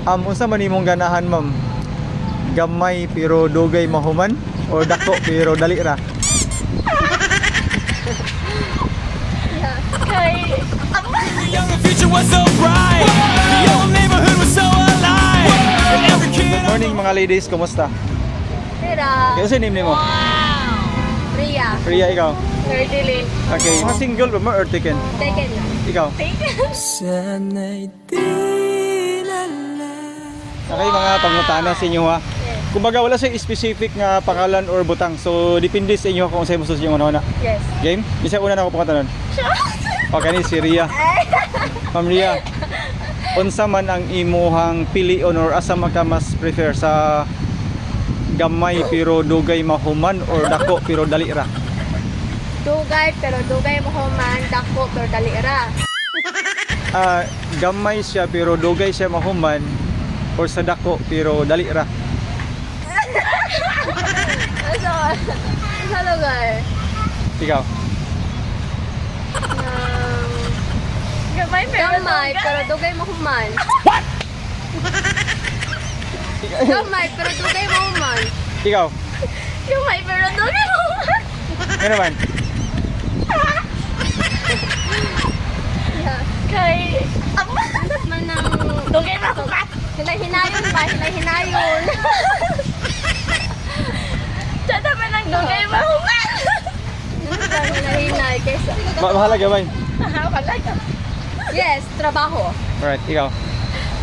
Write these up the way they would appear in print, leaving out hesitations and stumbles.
Unsa man imong ganahan, ma'am? Gamay pero dugay mahuman or dako pero dali ra? Kay The younger future was so bright. The old neighborhood was so alive. And every kid Good morning mga ladies, kumusta? Tira. Kaya sa name nimo? Priya. Priya, ikaw? Nerdilin. Okay, mga single ba mo or taken? Taken lang. Ikaw? sana'y Okay, mga pangutana sa inyo ha. Kumbaga wala sa specific nga pangalan or butang. So depende sa inyo kung sa'yo gusto yung una-una. Yes. Game? Isa una na ako pangutanon. Okay, ni si Ria. Ma'am Ria, unsa man ang imuhang pilion or asa man ka mas prefer sa gamay pero dugay mahuman or dako pero dali ra? Dugay pero dugay mo human, dako pero dali ra. Gamay siya pero dugay siya mahuman or sa dako pero dali ra? Sa lugar. Ikaw? Gamay pero dugay mo human. Gamay pero dugay mo human. Ikaw? Gamay pero dugay mo human. Ano naman? Kay andas man ng dugay mo human. Hinay-hinayon ba? Hinay-hinayon. Tsada man ng dugay mo human. Hinay-hinay kaysa. Bahala gamay. Yes, trabaho. Alright, ikaw?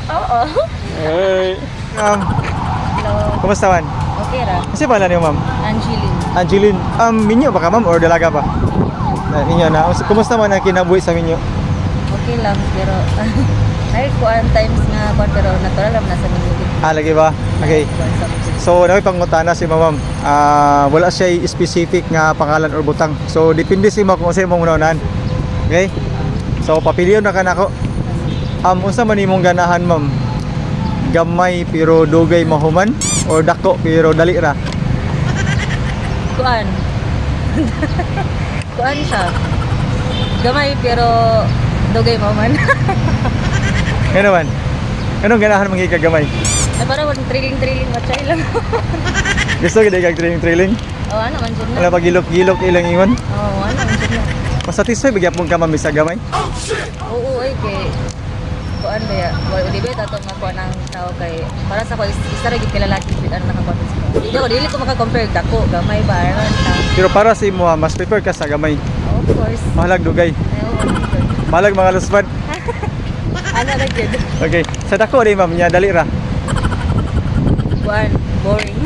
Oo. Hey. Hello. Kumusta man? Okay ra. Kasi pala niyo, ma'am? Angeline. Angeline, minyo ba ka, ma'am, or dalaga pa? Minyo na. Kumusta man ang kinabuhi sa minyo? Okay lang pero ay kuan times nga kuan pero natural lang nasa minyo. Lagi ba? Okay. So, nakoy pangutana si ma'am. Wala siya specific nga pangalan or butang. So, depende si mo kung sa imong unahan. Okay? So, papiliyon na ka na ako. Unsa man imong ganahan, ma'am? Gamay pero dugay mahuman or dako pero dali ra? Kuan. Kuan siya. Gamay pero dugay mo man. Ano man? Anong ganahan mong ikagamay? Ay para wala trilling matchay lang. Gusto gid kag trailing? Oh ano man jud Wala na. pa gilok-gilok ilang ingon? Oh ano man jud na. Masatisfy ba gyapon ka, ma'am, sa gamay? Oo ay kay kuan ba ya? Wala di ba tato nga kuan ang tao kay para sa ko isa ra gid kay lalaki gid ang nakapatis ko. Dili ko maka-compare dako gamay ba aron ta. Pero para sa imo, mas prefer ka sa gamay. Of course. Mahalag dugay. Ay oo. Mahalag mga lusbad. Ano ra gid? Okay. Sa dako di, ma'am, nya dali ra. Kuan boring.